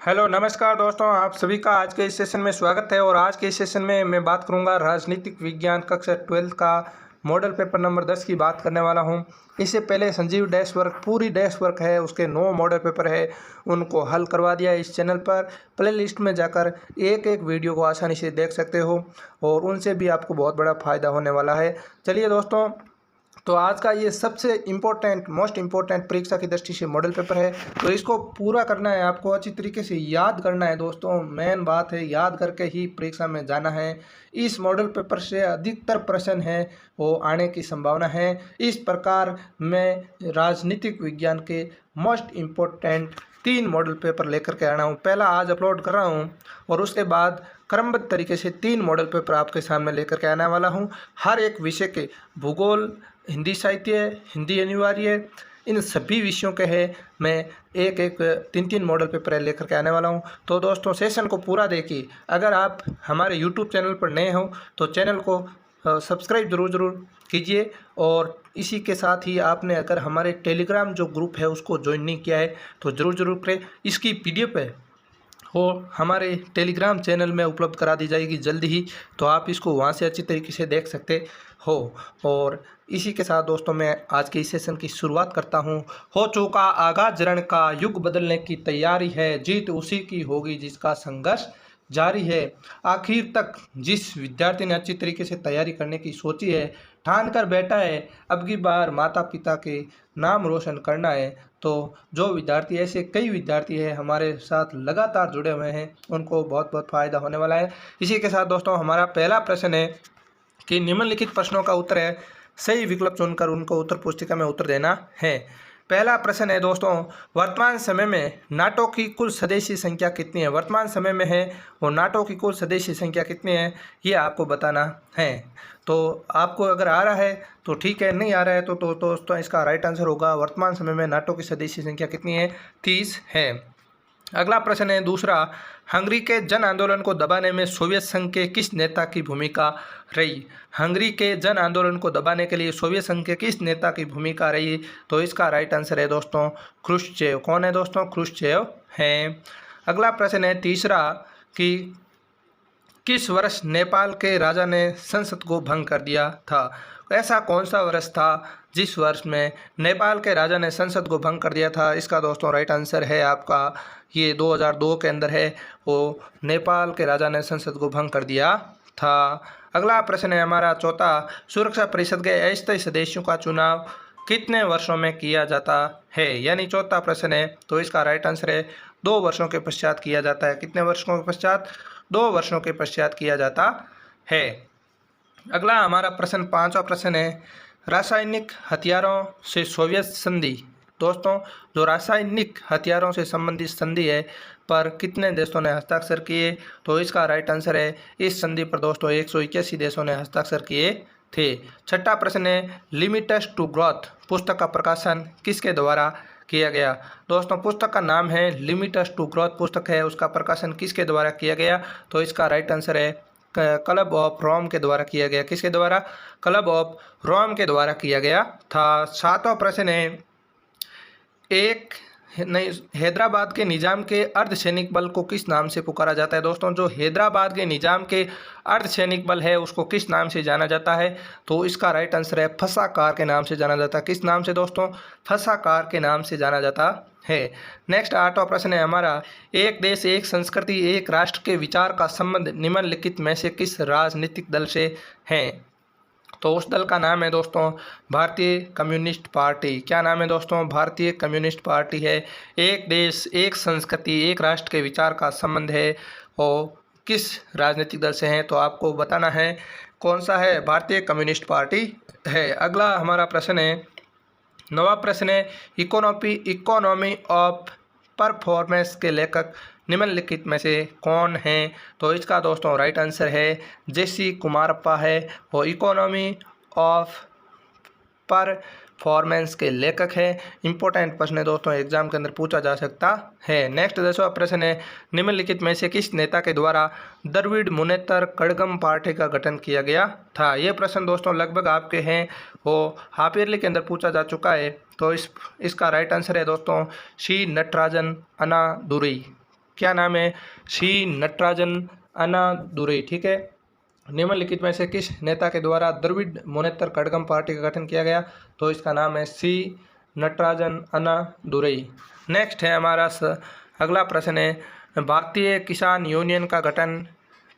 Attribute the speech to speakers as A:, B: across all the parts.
A: Hello नमस्कार दोस्तों, आप सभी का आज के इस सेशन में स्वागत है। और आज के इस सेशन में मैं बात करूंगा राजनीतिक विज्ञान कक्षा 12 का मॉडल पेपर नंबर 10 की बात करने वाला हूं। इससे पहले संजीव डैश वर्क पूरी डैश वर्क है, उसके 9 मॉडल पेपर है, उनको हल करवा दिया है। इस चैनल पर प्ले लिस्ट में जाकर एक एक वीडियो को आसानी से देख सकते हो और उनसे भी आपको बहुत बड़ा फ़ायदा होने वाला है। चलिए दोस्तों, तो आज का ये सबसे इम्पोर्टेंट मोस्ट इम्पोर्टेंट परीक्षा की दृष्टि से मॉडल पेपर है, तो इसको पूरा करना है, आपको अच्छी तरीके से याद करना है। दोस्तों मेन बात है, याद करके ही परीक्षा में जाना है। इस मॉडल पेपर से अधिकतर प्रश्न है वो आने की संभावना है। इस प्रकार मैं राजनीतिक विज्ञान के मोस्ट इम्पोर्टेंट 3 मॉडल पेपर लेकर के आना हूँ। पहला आज अपलोड कर रहा हूँ और उसके बाद क्रमबद्ध तरीके से 3 मॉडल पेपर आपके सामने लेकर के आने वाला हूँ। हर एक विषय के भूगोल, हिंदी साहित्य, हिंदी अनिवार्य, इन सभी विषयों के है मैं एक एक 3 मॉडल पेपर लेकर के आने वाला हूं। तो दोस्तों सेशन को पूरा देखिए। अगर आप हमारे यूट्यूब चैनल पर नए हो तो चैनल को सब्सक्राइब ज़रूर कीजिए। और इसी के साथ ही आपने अगर हमारे टेलीग्राम जो ग्रुप है उसको ज्वाइन नहीं किया है तो ज़रूर करें। इसकी पीडीएफ है वो हमारे टेलीग्राम चैनल में उपलब्ध करा दी जाएगी जल्दी ही, तो आप इसको वहाँ से अच्छी तरीके से देख सकते हो। और इसी के साथ दोस्तों मैं आज के इस सेशन की शुरुआत करता हूँ। हो चुका आगाज रण का, युग बदलने की तैयारी है, जीत उसी की होगी जिसका संघर्ष जारी है। आखिर तक जिस विद्यार्थी ने अच्छी तरीके से तैयारी करने की सोची है, ठान कर बैठा है अब की बार माता पिता के नाम रोशन करना है, तो जो विद्यार्थी ऐसे कई विद्यार्थी हैं हमारे साथ लगातार जुड़े हुए हैं, उनको बहुत बहुत फ़ायदा होने वाला है। इसी के साथ दोस्तों हमारा पहला प्रश्न है कि निम्नलिखित प्रश्नों का उत्तर है, सही विकल्प चुनकर उनको उत्तर पुस्तिका में उत्तर देना है। पहला प्रश्न है दोस्तों, वर्तमान समय में नाटो की कुल सदस्य संख्या कितनी है? वर्तमान समय में है वो नाटो की कुल सदस्य संख्या कितनी है ये आपको बताना है। तो आपको अगर आ रहा है तो ठीक है, नहीं आ रहा है तो दोस्तों इसका राइट आंसर होगा वर्तमान समय में नाटो की सदस्य संख्या कितनी है? 30 है। अगला प्रश्न है दूसरा, हंगरी के जन आंदोलन को दबाने में सोवियत संघ के किस नेता की भूमिका रही? हंगरी के जन आंदोलन को दबाने के लिए सोवियत संघ के किस नेता की भूमिका रही? तो इसका राइट आंसर है दोस्तों क्रुश्चेव। कौन है दोस्तों? क्रुश्चेव हैं। अगला प्रश्न है तीसरा कि किस वर्ष नेपाल के राजा ने संसद को भंग कर दिया था? ऐसा कौन सा वर्ष था जिस वर्ष में नेपाल के राजा ने संसद को भंग कर दिया था? इसका दोस्तों राइट आंसर है आपका ये 2002 के अंदर है, वो नेपाल के राजा ने संसद को भंग कर दिया था। अगला प्रश्न है हमारा चौथा, सुरक्षा परिषद के अस्थायी सदस्यों का चुनाव कितने वर्षों में किया जाता है? यानी चौथा प्रश्न है, तो इसका राइट आंसर है 2 वर्षों के पश्चात किया जाता है। कितने वर्षों के पश्चात? 2 वर्षों के पश्चात किया जाता है। अगला हमारा प्रश्न पांचवा प्रश्न है, रासायनिक हथियारों से सोवियत संधि, दोस्तों जो रासायनिक हथियारों से संबंधित संधि है पर कितने देशों ने हस्ताक्षर किए? तो इसका राइट आंसर है इस संधि पर दोस्तों 181 देशों ने हस्ताक्षर किए थे। छठा प्रश्न है, लिमिट्स टू ग्रोथ पुस्तक का प्रकाशन किसके द्वारा किया गया? दोस्तों पुस्तक का नाम है लिमिट्स टू ग्रोथ पुस्तक है, उसका प्रकाशन किसके द्वारा किया गया? तो इसका राइट आंसर है क्लब ऑफ रोम के द्वारा किया गया। किसके द्वारा? क्लब ऑफ रोम के द्वारा किया गया था। सातवां प्रश्न है, एक नहीं हैदराबाद के निजाम के अर्धसैनिक बल को किस नाम से पुकारा जाता है? दोस्तों जो हैदराबाद के निजाम के अर्धसैनिक बल है उसको किस नाम से जाना जाता है? तो इसका राइट आंसर है फसाकार के नाम से जाना जाता है। किस नाम से दोस्तों? फसाकार के नाम से जाना जाता है। नेक्स्ट 8वां प्रश्न है हमारा, एक देश एक संस्कृति एक राष्ट्र के विचार का संबंध निम्नलिखित में से किस राजनीतिक दल से है? तो उस दल का नाम है दोस्तों भारतीय कम्युनिस्ट पार्टी। क्या नाम है दोस्तों? भारतीय कम्युनिस्ट पार्टी है। एक देश एक संस्कृति एक राष्ट्र के विचार का संबंध है और किस राजनीतिक दल से हैं? तो आपको बताना है कौन सा है, भारतीय कम्युनिस्ट पार्टी है। अगला हमारा प्रश्न है 9वां प्रश्न है, इकोनॉमी ऑफ परफॉर्मेंस के लेखक निम्नलिखित में से कौन हैं? तो इसका दोस्तों राइट आंसर है जेसी कुमारप्पा है, वो इकोनॉमी ऑफ परफॉर्मेंस के लेखक है। इंपॉर्टेंट प्रश्न है दोस्तों, एग्जाम के अंदर पूछा जा सकता है। नेक्स्ट 10वां प्रश्न है, निम्नलिखित में से किस नेता के द्वारा द्रविड़ मुनेत्र कड़गम पार्टी का गठन किया गया था? ये प्रश्न दोस्तों लगभग आपके हैं वो हाफ ईयरली के अंदर पूछा जा चुका है। तो इसका राइट आंसर है दोस्तों सी नटराजन अन्नादुरई। क्या नाम है? सी नटराजन अन्नादुरई। ठीक है। निम्नलिखित में से किस नेता के द्वारा द्रविड़ मुनेत्र कड़गम पार्टी का गठन किया गया? तो इसका नाम है सी नटराजन अन्नादुरई। नेक्स्ट है हमारा अगला प्रश्न है, भारतीय किसान यूनियन का गठन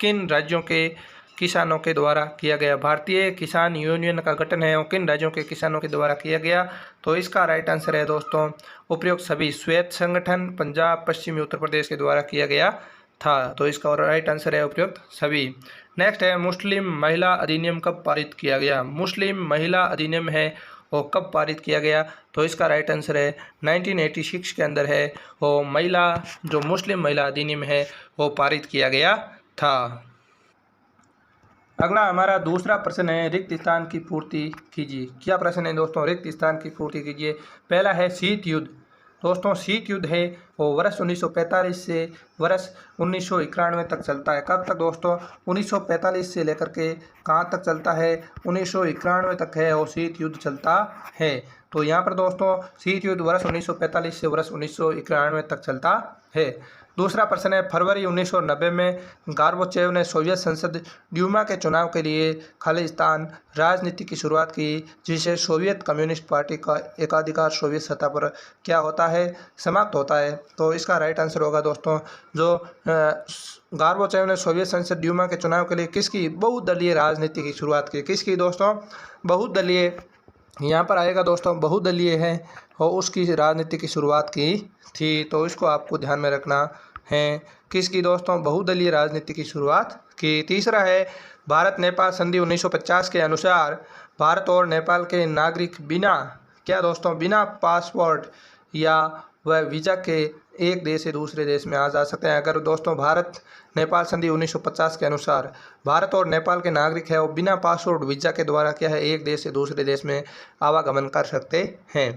A: किन राज्यों के किसानों के द्वारा किया गया? भारतीय किसान यूनियन का गठन है वो किन राज्यों के किसानों के द्वारा किया गया? तो इसका राइट आंसर है दोस्तों उपयुक्त सभी। श्वेत संगठन पंजाब, पश्चिमी उत्तर प्रदेश के द्वारा किया गया था। तो इसका राइट आंसर है उपयुक्त सभी। नेक्स्ट है, मुस्लिम महिला अधिनियम कब पारित किया गया? मुस्लिम महिला अधिनियम है वो कब पारित किया गया? तो इसका राइट आंसर है 1986 के अंदर है वो जो मुस्लिम महिला अधिनियम है वो पारित किया गया था। अगला हमारा दूसरा प्रश्न है, रिक्त स्थान की पूर्ति कीजिए। क्या प्रश्न है दोस्तों? रिक्त स्थान की पूर्ति कीजिए। पहला है शीत युद्ध। दोस्तों शीत युद्ध है वो वर्ष 1945 से वर्ष 1991 तक चलता है। कब तक दोस्तों? 1945 से लेकर के कहाँ तक चलता है? 1991 तक है वो शीत युद्ध चलता है। तो यहाँ पर दोस्तों शीत युद्ध वर्ष 1945 से वर्ष 1991 तक चलता है। दूसरा प्रश्न है, फरवरी 1990 में गार्बोचेव ने सोवियत संसद ड्यूमा के चुनाव के लिए खालिस्तान राजनीति की शुरुआत की, जिसे सोवियत कम्युनिस्ट पार्टी का एकाधिकार सोवियत सतह पर क्या होता है? समाप्त होता है। तो इसका राइट आंसर होगा दोस्तों जो गार्बोचेव ने सोवियत संसद ड्यूमा के चुनाव के लिए किसकी? बहुदलीय राजनीति की शुरुआत की। किसकी दोस्तों? बहुदलीय, यहाँ पर आएगा दोस्तों बहुदलीय है और उसकी राजनीति की शुरुआत की थी। तो इसको आपको ध्यान में रखना है। किसकी दोस्तों? बहुदलीय राजनीति की शुरुआत की। तीसरा है, भारत नेपाल संधि 1950 के अनुसार भारत और नेपाल के नागरिक बिना क्या दोस्तों? बिना पासपोर्ट या वह वीज़ा के एक देश से दूसरे देश में आ जा सकते हैं। अगर दोस्तों भारत नेपाल संधि 1950 के अनुसार भारत और नेपाल के नागरिक है वो बिना पासपोर्ट वीज़ा के द्वारा क्या है एक देश से दूसरे देश में आवागमन कर सकते हैं।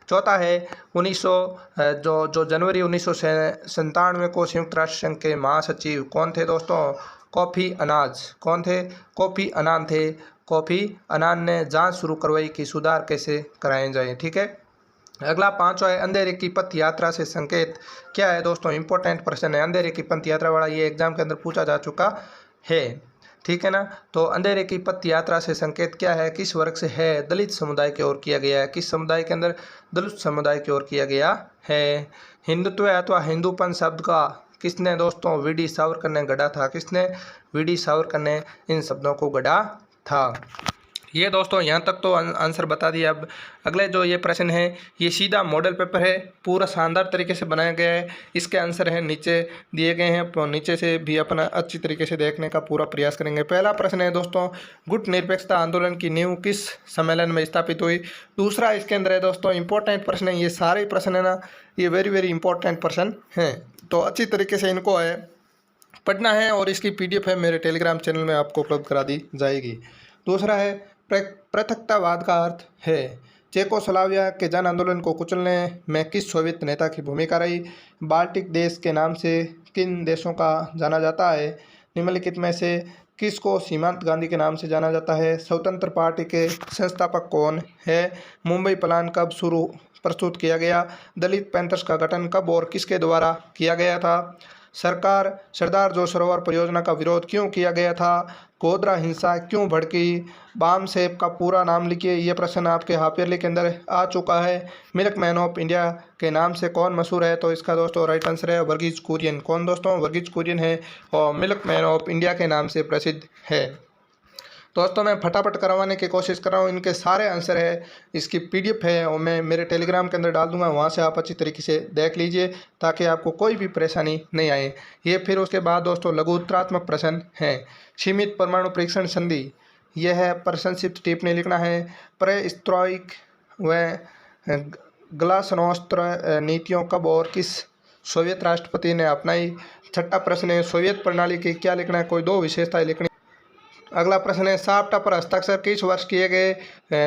A: चौथा है, 1900 जो जनवरी 1997 को संयुक्त राष्ट्र संघ के महासचिव कौन थे दोस्तों? कोफी अनाज। कौन थे? कोफी अनान थे। कोफी अनान ने जांच शुरू करवाई कि सुधार कैसे कराए जाए। ठीक है। अगला पांचवा है, अंधेरे की पथ यात्रा से संकेत क्या है दोस्तों? इंपॉर्टेंट प्रश्न है। अंधेरे की पथ यात्रा वाला ये एग्जाम के अंदर पूछा जा चुका है। ठीक है ना। तो अंधेरे की पथ यात्रा से संकेत क्या है? किस वर्ग से है? दलित समुदाय की ओर किया गया है। किस समुदाय के अंदर? दलित समुदाय की ओर किया गया है। हिंदुत्व अथवा हिंदूपन शब्द का किसने दोस्तों? वी.डी. सावरकर ने गढ़ा था। किसने? वी.डी. सावरकर ने इन शब्दों को गढ़ा था। ये दोस्तों यहाँ तक तो आंसर बता दिया। अब अगले जो ये प्रश्न है ये सीधा मॉडल पेपर है, पूरा शानदार तरीके से बनाया गया है। इसके आंसर है नीचे दिए गए हैं, तो नीचे से भी अपना अच्छी तरीके से देखने का पूरा प्रयास करेंगे। पहला प्रश्न है दोस्तों, गुट निरपेक्षता आंदोलन की नींव किस सम्मेलन में स्थापित हुई? दूसरा इसके अंदर है दोस्तों इंपॉर्टेंट प्रश्न है। ये सारे प्रश्न है ना, ये वेरी इंपॉर्टेंट प्रश्न हैं, तो अच्छी तरीके से इनको है पढ़ना है और इसकी PDF है मेरे टेलीग्राम चैनल में आपको उपलब्ध करा दी जाएगी। दूसरा है, पृथकतावाद का अर्थ है। चेकोस्लोवाकिया के जन आंदोलन को कुचलने में किस सोवियत नेता की भूमिका रही? बाल्टिक देश के नाम से किन देशों का जाना जाता है? निम्नलिखित में से किसको सीमांत गांधी के नाम से जाना जाता है? स्वतंत्र पार्टी के संस्थापक कौन है? मुंबई प्लान कब प्रस्तुत किया गया? दलित पैंथर्स का गठन कब और किसके द्वारा किया गया था? सरदार जो सरोवर परियोजना का विरोध क्यों किया गया था? गोधरा हिंसा क्यों भड़की? बाम सेब का पूरा नाम लिखिए। ये प्रश्न आपके हाफ ईयरली के अंदर आ चुका है। मिल्क मैन ऑफ इंडिया के नाम से कौन मशहूर है? तो इसका दोस्तों राइट आंसर है वर्गीज कुरियन। कौन दोस्तों? वर्गीज कुरियन है और मिल्क मैन ऑफ इंडिया के नाम से प्रसिद्ध है। दोस्तों मैं फटाफट करवाने की कोशिश कर रहा हूँ, इनके सारे आंसर है, इसकी PDF है और मैं मेरे टेलीग्राम के अंदर डाल दूंगा, वहाँ से आप अच्छी तरीके से देख लीजिए ताकि आपको कोई भी परेशानी नहीं आए। ये फिर उसके बाद दोस्तों लघुत्तरात्मक प्रश्न हैं। सीमित परमाणु परीक्षण संधि, यह है प्रशंसित टिप्पणी लिखना है। प्रेस्ट्रोइक व ग्लासनोस्त नीतियों कब और किस सोवियत राष्ट्रपति ने अपनाई? छठा प्रश्न है, सोवियत प्रणाली की क्या लिखना है? कोई दो विशेषताएं लिखनी। अगला प्रश्न है साप्टा पर हस्ताक्षर किस वर्ष किए गए।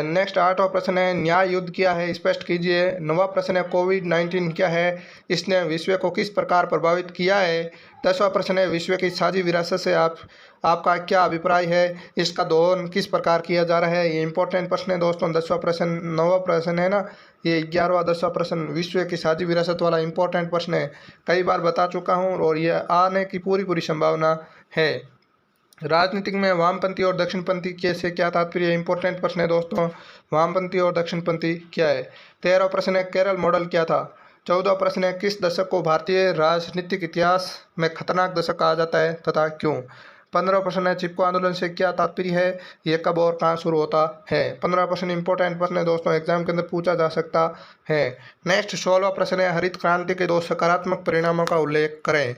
A: नेक्स्ट 8वां प्रश्न है न्याय युद्ध क्या है, स्पष्ट कीजिए। 9वां प्रश्न है कोविड-19 क्या है, इसने विश्व को किस प्रकार प्रभावित किया है। 10वां प्रश्न है विश्व की साझी विरासत से आपका क्या अभिप्राय है, इसका दोहन किस प्रकार किया जा रहा है। ये इंपॉर्टेंट प्रश्न है दोस्तों। 10वां प्रश्न 9वां प्रश्न है ना, ये 11वां 10वां प्रश्न विश्व की साझी विरासत वाला इंपॉर्टेंट प्रश्न है, कई बार बता चुका हूँ और ये आने की पूरी संभावना है। राजनीतिक में वामपंथी और दक्षिणपंथी के से क्या तात्पर्य है, इंपॉर्टेंट प्रश्न है दोस्तों। वामपंथी और दक्षिणपंथी क्या है। 13वां प्रश्न है केरल मॉडल क्या था। 14वां प्रश्न है किस दशक को भारतीय राजनीतिक इतिहास में खतरनाक दशक कहा जाता है तथा क्यों। 15वां प्रश्न है चिपको आंदोलन से क्या तात्पर्य है, ये कब और कहाँ शुरू होता है। 15वां प्रश्न इंपॉर्टेंट प्रश्न है दोस्तों, एग्जाम के अंदर पूछा जा सकता है। नेक्स्ट 16वां प्रश्न है हरित क्रांति के 2 सकारात्मक परिणामों का उल्लेख करें।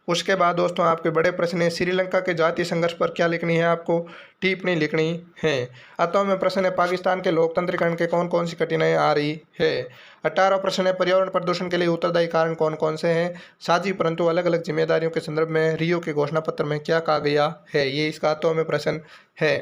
A: उसके बाद दोस्तों आपके बड़े प्रश्न है श्रीलंका के जातीय संघर्ष पर क्या लिखनी है, आपको टिप्पणी लिखनी है। 18वें प्रश्न है पाकिस्तान के लोकतंत्रीकरण के कौन कौन सी कठिनाई आ रही है। 18वां प्रश्न है पर्यावरण प्रदूषण के लिए उत्तरदायी कारण कौन कौन से हैं, साझी परंतु अलग अलग जिम्मेदारियों के संदर्भ में रियो के घोषणा पत्र में क्या कहा गया है। ये इसका 18वां प्रश्न है।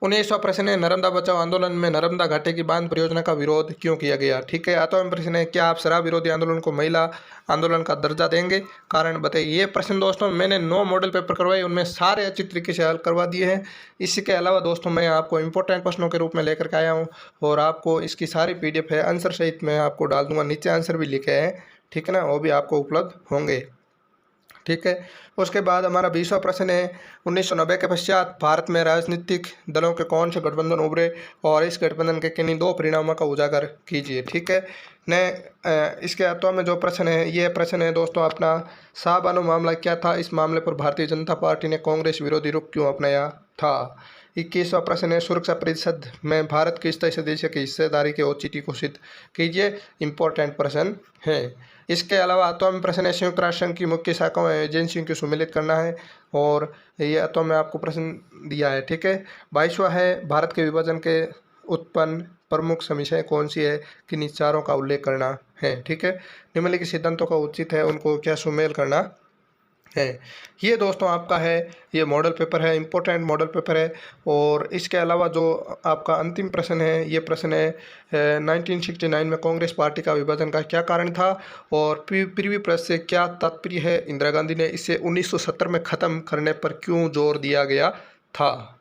A: 19वां प्रश्न है नर्मदा बचाओ आंदोलन में नर्मदा घाटी की बांध परियोजना का विरोध क्यों किया गया। ठीक है। 8वां प्रश्न है क्या आप शराब विरोधी आंदोलन को महिला आंदोलन का दर्जा देंगे, कारण बताइए। ये प्रश्न दोस्तों मैंने 9 मॉडल पेपर करवाए, उनमें सारे अच्छी तरीके से हल करवा दिए हैं। इसके अलावा दोस्तों मैं आपको इंपॉर्टेंट प्रश्नों के रूप में लेकर के आया हूँ और आपको इसकी सारी PDF है आंसर सहित मैं आपको डाल दूंगा, नीचे आंसर भी लिखे हैं, ठीक है ना, वो भी आपको उपलब्ध होंगे। ठीक है। उसके बाद हमारा 20वां प्रश्न है 1990 के पश्चात भारत में राजनीतिक दलों के कौन से गठबंधन उभरे और इस गठबंधन के किन्हीं 2 परिणामों का उजागर कीजिए। ठीक है। इसके अथवा में जो प्रश्न है ये प्रश्न है दोस्तों अपना शाहबानो मामला क्या था, इस मामले पर भारतीय जनता पार्टी ने कांग्रेस विरोधी रुख क्यों अपनाया था। 21वां प्रश्न है सुरक्षा परिषद में भारत किस तरह सदस्य की हिस्सेदारी के औचित्य घोषित कीजिए। इंपॉर्टेंट प्रश्न है। इसके अलावा 8वां प्रश्न है संयुक्त राष्ट्र संघ की मुख्य शाखाओं एजेंसियों को सम्मिलित करना है और ये 8वां में आपको प्रश्न दिया है। ठीक है। 22वां है भारत के विभाजन के उत्पन्न प्रमुख समस्याएं कौन सी है, किन चारों का उल्लेख करना है। ठीक है। निम्नलिखित सिद्धांतों का उचित है उनको क्या सुमेल करना है। ये दोस्तों आपका है, ये मॉडल पेपर है, इंपॉर्टेंट मॉडल पेपर है। और इसके अलावा जो आपका अंतिम प्रश्न है ये प्रश्न है 1969 में कांग्रेस पार्टी का विभाजन का क्या कारण था और प्रीवी प्रेस से क्या तात्पर्य है, इंदिरा गांधी ने इसे 1970 में ख़त्म करने पर क्यों जोर दिया गया था।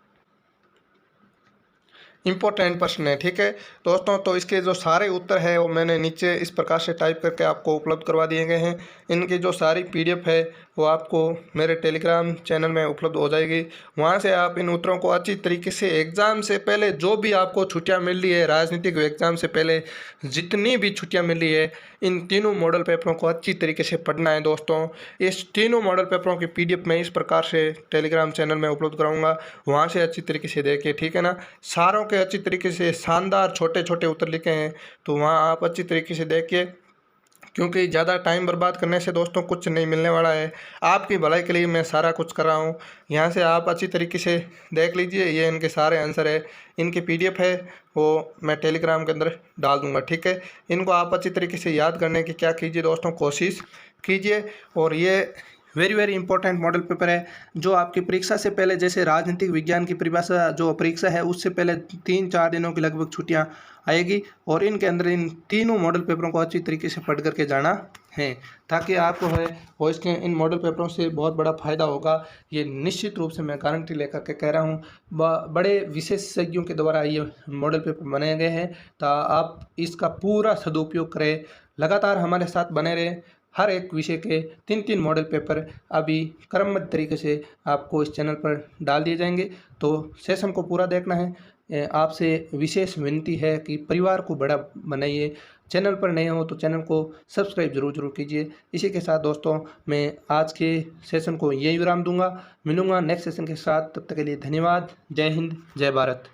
A: इंपॉर्टेंट प्रश्न है। ठीक है दोस्तों, तो इसके जो सारे उत्तर है वो मैंने नीचे इस प्रकार से टाइप करके आपको उपलब्ध करवा दिए गए हैं। इनकी जो सारी PDF है वो आपको मेरे टेलीग्राम चैनल में उपलब्ध हो जाएगी। वहाँ से आप इन उत्तरों को अच्छी तरीके से एग्ज़ाम से पहले जो भी आपको छुट्टियाँ मिल रही है, राजनीतिक एग्ज़ाम से पहले जितनी भी छुट्टियाँ मिल रही है, इन तीनों मॉडल पेपरों को अच्छी तरीके से पढ़ना है दोस्तों। इस तीनों मॉडल पेपरों की PDF मैं इस प्रकार से टेलीग्राम चैनल में उपलब्ध कराऊंगा, वहाँ से अच्छी तरीके से देखिए। ठीक है ना। सारों के अच्छी तरीके से शानदार छोटे छोटे उत्तर लिखे हैं, तो वहाँ आप अच्छी तरीके से देखिए, क्योंकि ज़्यादा टाइम बर्बाद करने से दोस्तों कुछ नहीं मिलने वाला है। आपकी भलाई के लिए मैं सारा कुछ कर रहा हूँ। यहाँ से आप अच्छी तरीके से देख लीजिए, ये इनके सारे आंसर है, इनकी PDF है वो मैं टेलीग्राम के अंदर डाल दूँगा। ठीक है। इनको आप अच्छी तरीके से याद करने की क्या कीजिए दोस्तों, कोशिश कीजिए। और ये वेरी इंपॉर्टेंट मॉडल पेपर है जो आपकी परीक्षा से पहले, जैसे राजनीतिक विज्ञान की परिभाषा जो परीक्षा है उससे पहले 3-4 दिनों की लगभग छुट्टियां आएगी और इनके अंदर इन तीनों मॉडल पेपरों को अच्छी तरीके से पढ़ करके जाना है, ताकि आपको है वो इसके इन मॉडल पेपरों से बहुत बड़ा फ़ायदा होगा। ये निश्चित रूप से मैं गारंटी लेकर के कह रहा हूँ। बड़े विशेषज्ञों के द्वारा ये मॉडल पेपर बनाए गए हैं, तो आप इसका पूरा सदुपयोग करें, लगातार हमारे साथ बने रहें। हर एक विषय के 3-3 मॉडल पेपर अभी क्रमबद्ध तरीके से आपको इस चैनल पर डाल दिए जाएंगे, तो सेशन को पूरा देखना है। आपसे विशेष विनती है कि परिवार को बड़ा बनाइए। चैनल पर नए हो तो चैनल को सब्सक्राइब जरूर कीजिए। इसी के साथ दोस्तों मैं आज के सेशन को यही विराम दूंगा। मिलूंगा नेक्स्ट सेशन के साथ, तब तक के लिए धन्यवाद। जय हिंद, जय भारत।